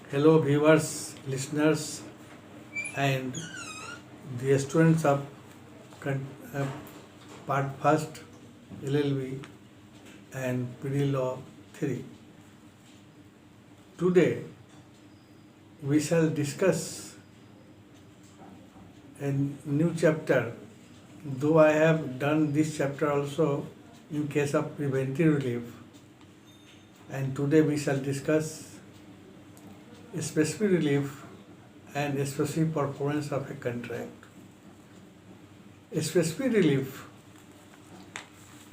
Hello, viewers, listeners, and the students of con- uh, Part First LLB and PD Law 3. Today, we shall discuss a new chapter, though I have done this chapter also in case of preventive relief. And today we shall discuss specific relief and specific performance of a contract. Specific relief,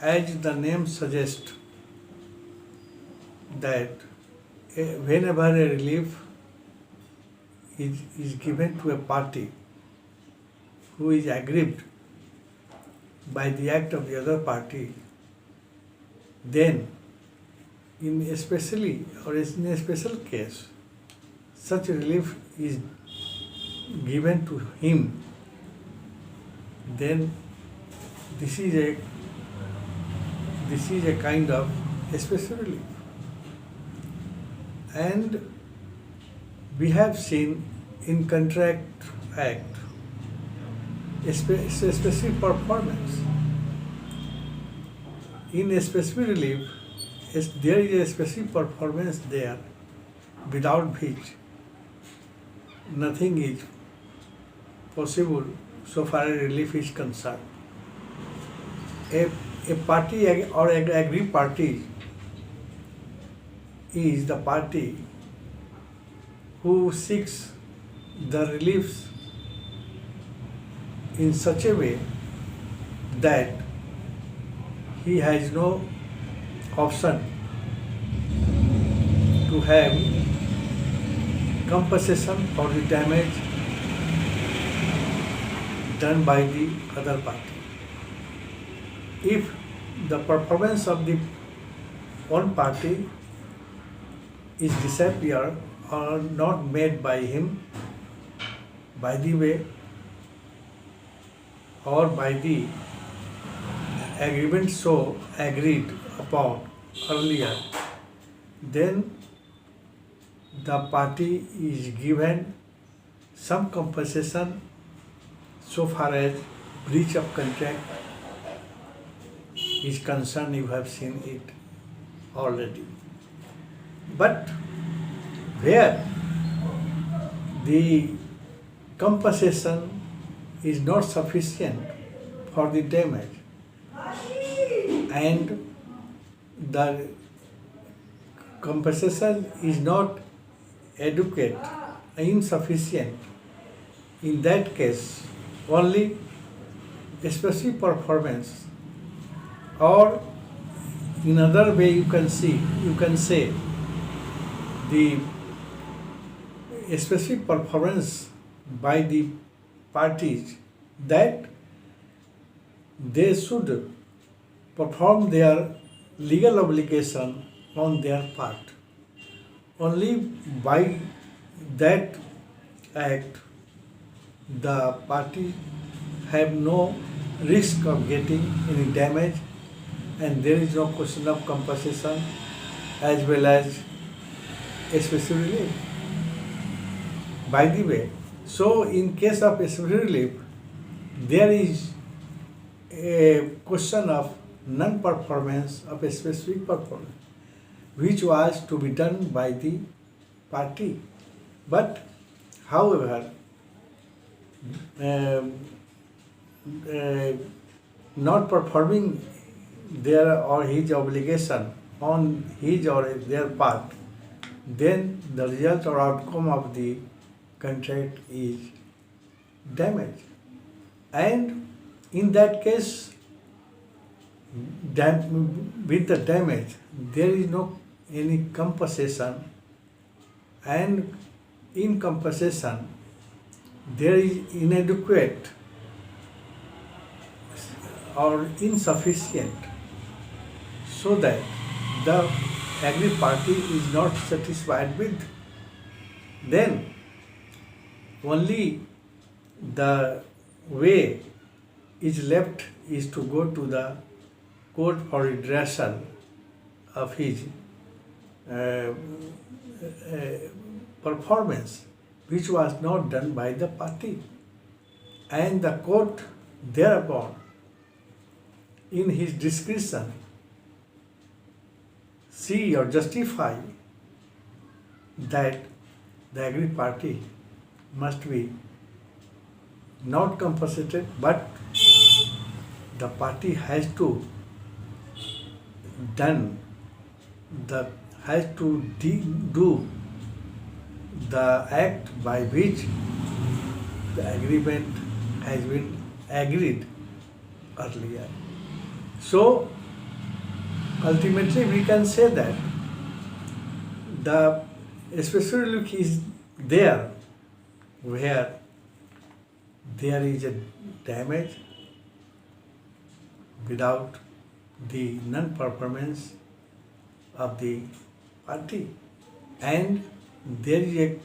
as the name suggests, that whenever a relief is given to a party who is aggrieved by the act of the other party, then in a special case, such relief is given to him, then this is a kind of special relief. And we have seen in Contract Act a specific performance. In a specific relief, there is a specific performance there, without which nothing is possible so far as relief is concerned. A party or an aggrieved party is the party who seeks the reliefs in such a way that he has no option to have compensation for the damage done by the other party. If the performance of the one party is disappeared or not made by him, by the way, or by the agreement so agreed upon earlier, then the party is given some compensation so far as breach of contract is concerned. You have seen it already. But where the compensation is not sufficient for the damage and the compensation is not adequate, insufficient, in that case only a specific performance, or in other way you can say the specific performance by the parties, that they should perform their legal obligation on their part. Only by that act the party have no risk of getting any damage, and there is no question of compensation as well as a special relief. By the way, so in case of a special relief, there is a question of non-performance of a specific performance, which was to be done by the party. But however, not performing their or his obligation on his or their part, then the result or outcome of the contract is damage. And in that case, with the damage, there is no any compensation, and in compensation there is inadequate or insufficient, so that the aggrieved party is not satisfied with, then only the way is left is to go to the court for redressal of his uh, uh, performance which was not done by the party. And the court thereupon, in his discretion, see or justify that the aggrieved party must be not compensated, but the party has to done the has to do the act by which the agreement has been agreed earlier. So ultimately we can say that the special relief is there where there is a damage without the non-performance of the party, and there is a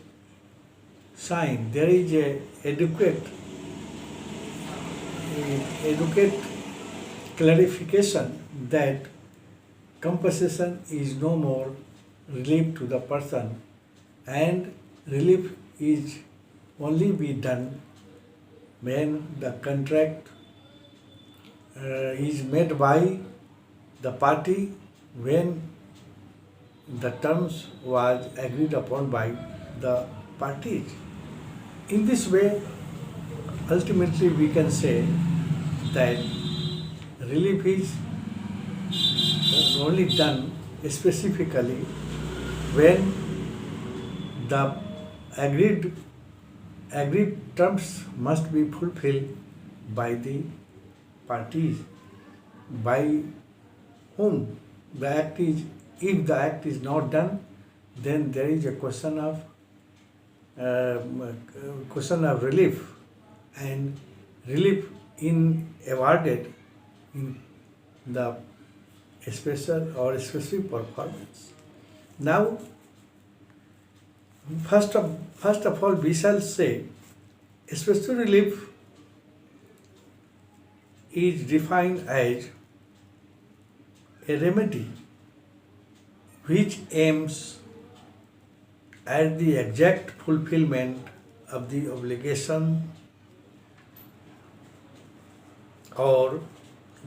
sign, there is a adequate clarification that compensation is no more relief to the person, and relief is only be done when the contract is made by the party, when the terms was agreed upon by the parties. In this way, ultimately we can say that relief is only done specifically when the agreed terms must be fulfilled by the parties, by whom the act is. If the act is not done, then there is a question of relief, and relief in awarded in the special or specific performance. Now, first of all, we shall say special relief is defined as a remedy which aims at the exact fulfillment of the obligation or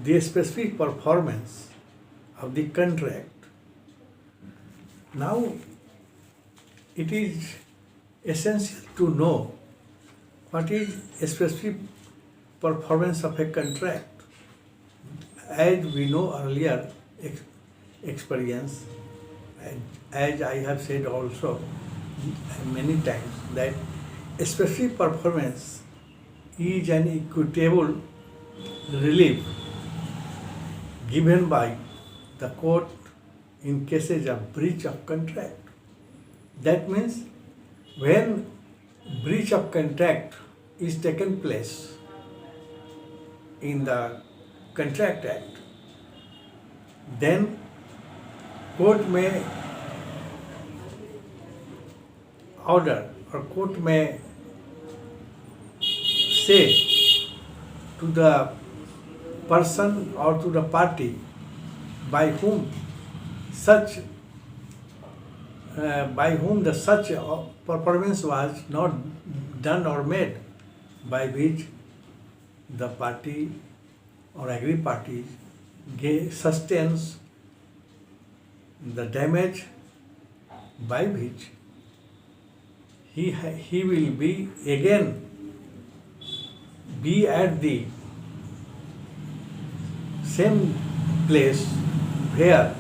the specific performance of the contract. Now, it is essential to know what is a specific performance of a contract. As we know earlier experience, as I have said also many times, that a specific performance is an equitable relief given by the court in cases of breach of contract. That means when breach of contract is taken place in the Contract Act, then court may order or court may say to the person or to the party by whom the such performance was not done or made, by which the party or aggrieved parties sustains the damage, by which he will be again be at the same place where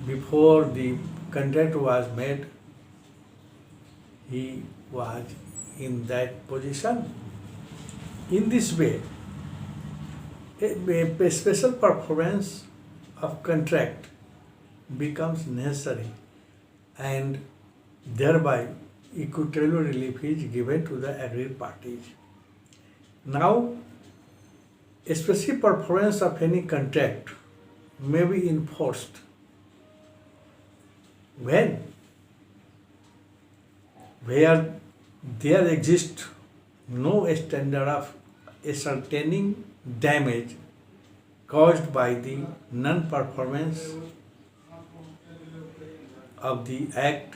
before the contract was made he was in that position. In this way, a special performance of contract becomes necessary, and thereby equitable relief is given to the aggrieved parties. Now, a specific performance of any contract may be enforced where there exists no standard of ascertaining damage caused by the non-performance of the act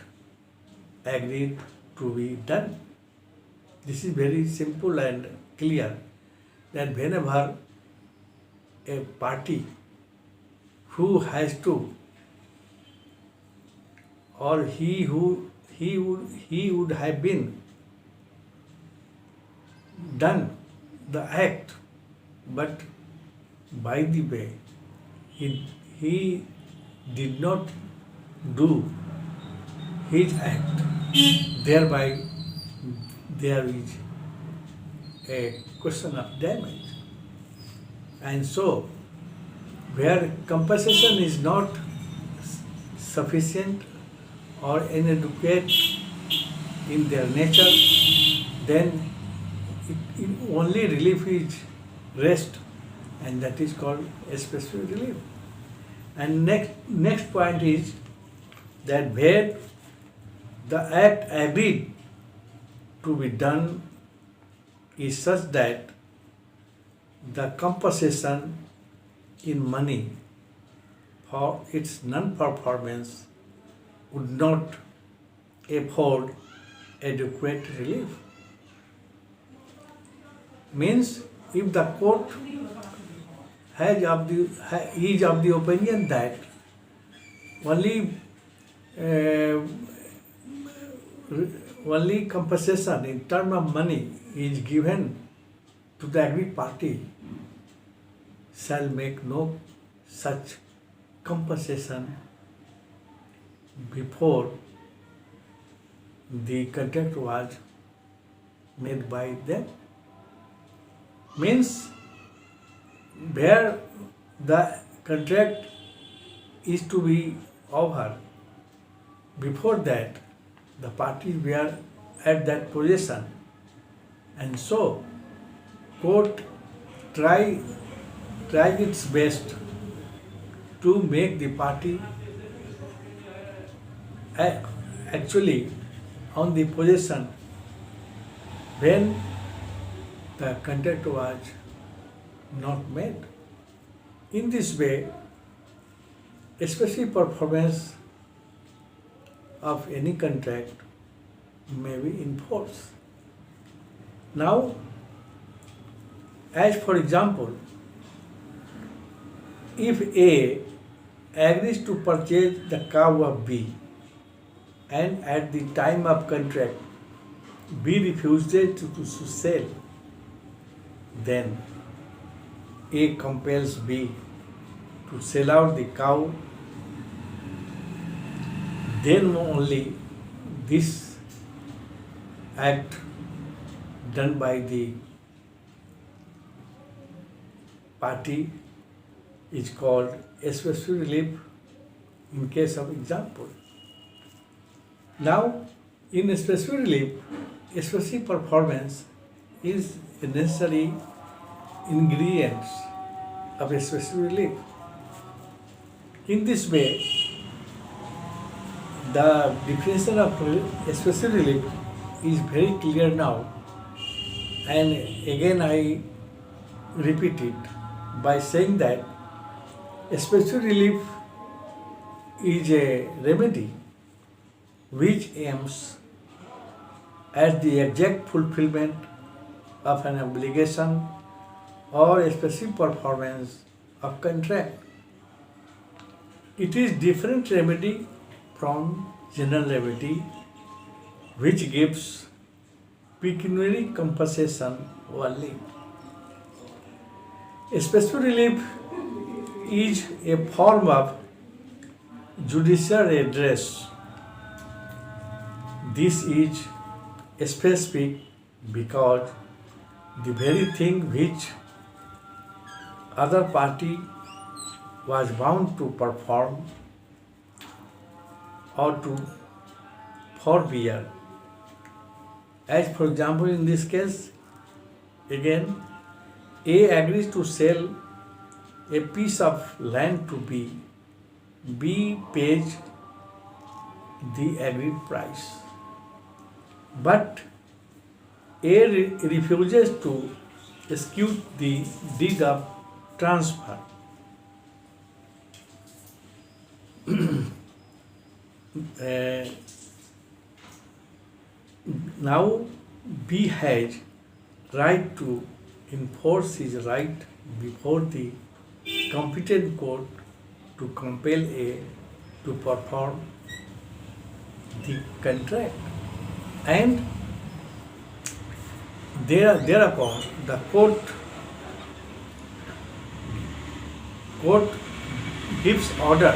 agreed to be done. This is very simple and clear that whenever a party who has to, or he would have been done the act, but by the way he did not do his act, thereby there is a question of damage. And so where compensation is not sufficient or inadequate in their nature, then it only relief is rest, and that is called a specific relief. And next point is that where the act agreed to be done is such that the compensation in money for its non-performance would not afford adequate relief. Means if the court is of the opinion that only only compensation in terms of money is given to the aggrieved party, shall make no such compensation before the contract was made by them. Means where the contract is to be over, before that the parties were at that position, and so court try its best to make the party actually on the position when the contract was not made. In this way, especially performance of any contract may be enforced. Now, as for example, if A agrees to purchase the cow of B and at the time of contract B refuses to sell, then A compels B to sell out the cow, then only this act done by the party is called a special relief in case of example. Now, in a special relief, a special performance is a necessary ingredients of a special relief. In this way, the definition of a special relief is very clear now, and again I repeat it by saying that a special relief is a remedy which aims at the exact fulfillment of an obligation or a specific performance of contract. It is different remedy from general remedy which gives pecuniary compensation only. A special relief is a form of judicial redress. This is specific because the very thing which other party was bound to perform or to forbear. As for example, in this case, again, A agrees to sell a piece of land to B. B pays the agreed price. But A refuses to execute the deed of transfer. uh, now B has right to enforce his right before the competent court to compel A to perform the contract, and thereupon the court gives order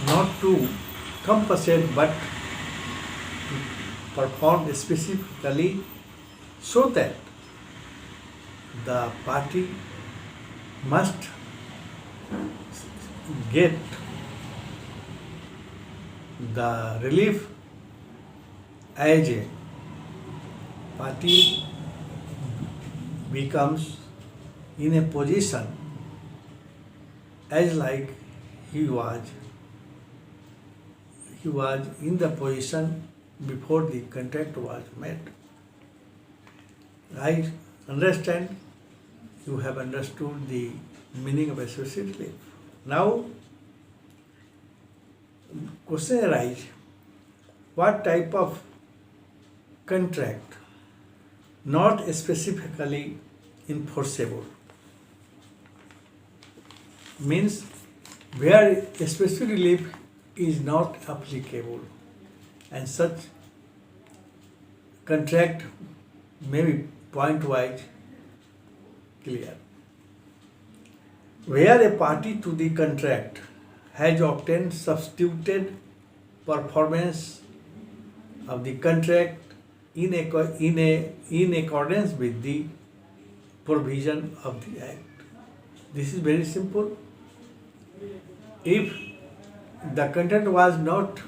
not to compensate but to perform specifically, so that the party must get the relief as a party becomes in a position as like he was in the position before the contract was made. I understand you have understood the meaning of associate relief. Now, question arises, what type of contract not specifically enforceable? Means where specific relief is not applicable, and such contract may be point-wise clear. Where a party to the contract has obtained substituted performance of the contract in accordance with the provision of the Act. This is very simple. If the contract was not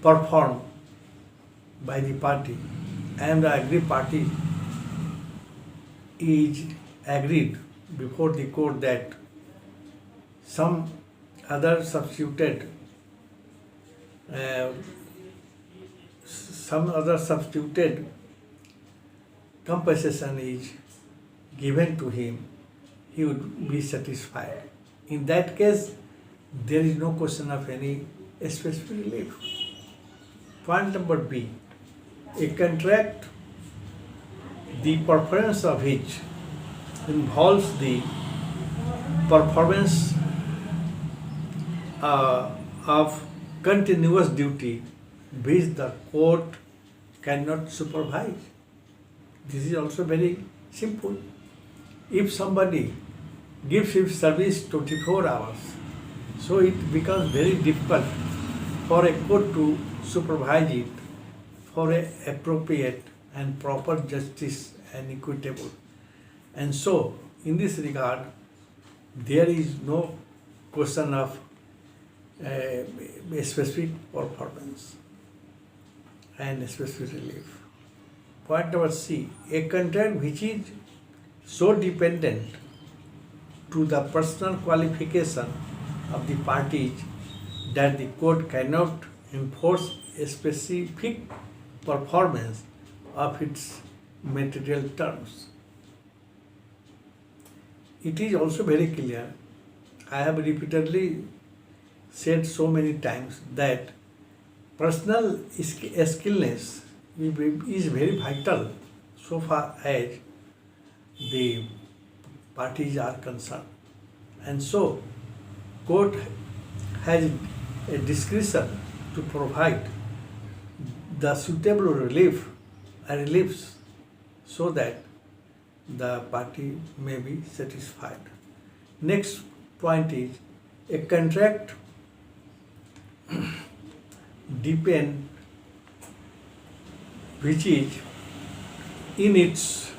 performed by the party and the aggrieved party is agreed before the court that some other substituted compensation is given to him, he would be satisfied. In that case, there is no question of any specific relief. Point number B, a contract, the performance of which involves the performance of continuous duty which the court cannot supervise. This is also very simple. If somebody gives his service 24 hours, so it becomes very difficult for a court to supervise it for a appropriate and proper justice and equitable. And so, in this regard, there is no question of a specific performance and specific relief. Point number C, a contract which is so dependent to the personal qualification of the parties that the court cannot enforce a specific performance of its material terms. It is also very clear, I have repeatedly said so many times that personal skillness is very vital so far as the parties are concerned. And so, court has a discretion to provide the suitable reliefs so that the party may be satisfied. Next point is, a contract depend which is in its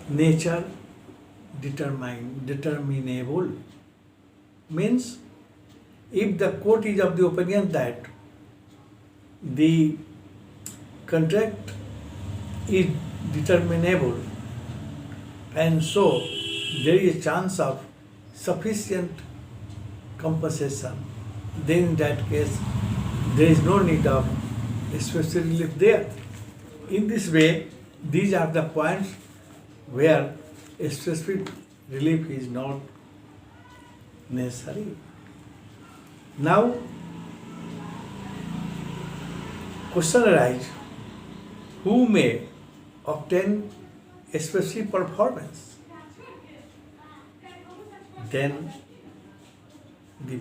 nature determinable. Means if the court is of the opinion that the contract is determinable and so there is a chance of sufficient compensation, then in that case there is no need of special relief there. In this way, these are the points where a specific relief is not necessary. Now, question arises, who may obtain a specific performance? Then the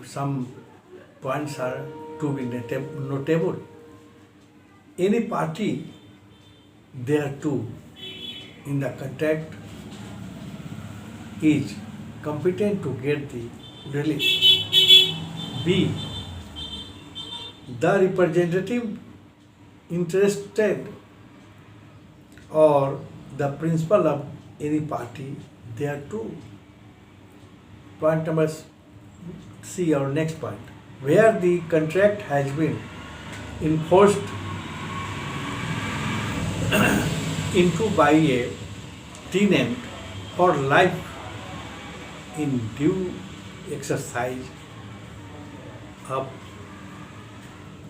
some points are to be notable. Any party thereto in the contract is competent to get the relief. B. The representative interested or the principal of any party thereto. Point number C, our next point, where the contract has been enforced into by a tenant for life in due exercise of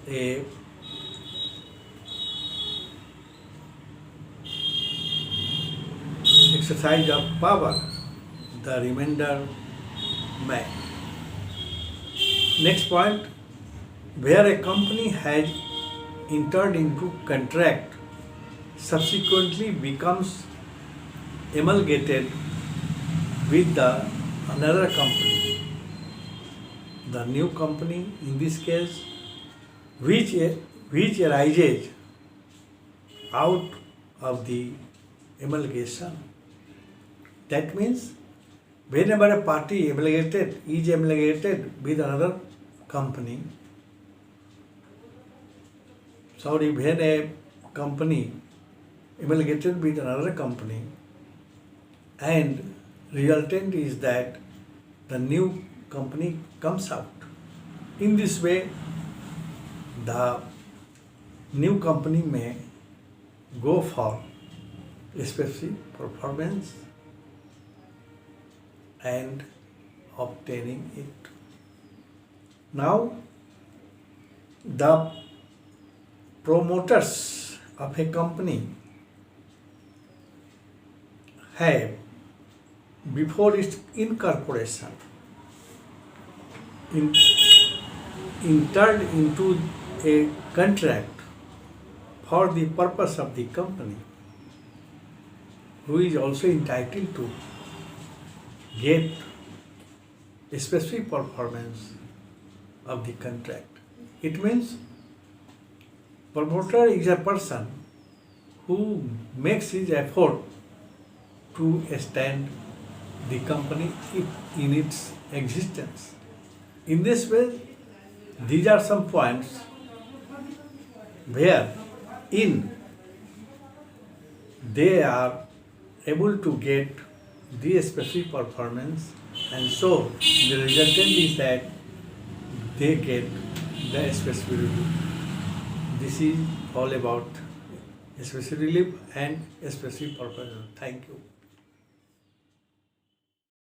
a exercise of power, the remainder may. Next point, where a company has entered into contract subsequently becomes amalgamated with the another company. The new company, in this case, which arises out of the amalgamation. That means whenever a party is amalgamated with another company, when a company amalgamated with another company, and resultant is that the new company comes out. In this way, the new company may go for specific performance and obtaining it. Now, the promoters of a company have, before its incorporation, entered into a contract for the purpose of the company, who is also entitled to get a specific performance of the contract. It means promoter is a person who makes his effort to extend the company in its existence. In this way, these are some points where they are able to get the specific performance, and so the resultant is that they get the specific relief. This is all about specific relief and specific performance. Thank you.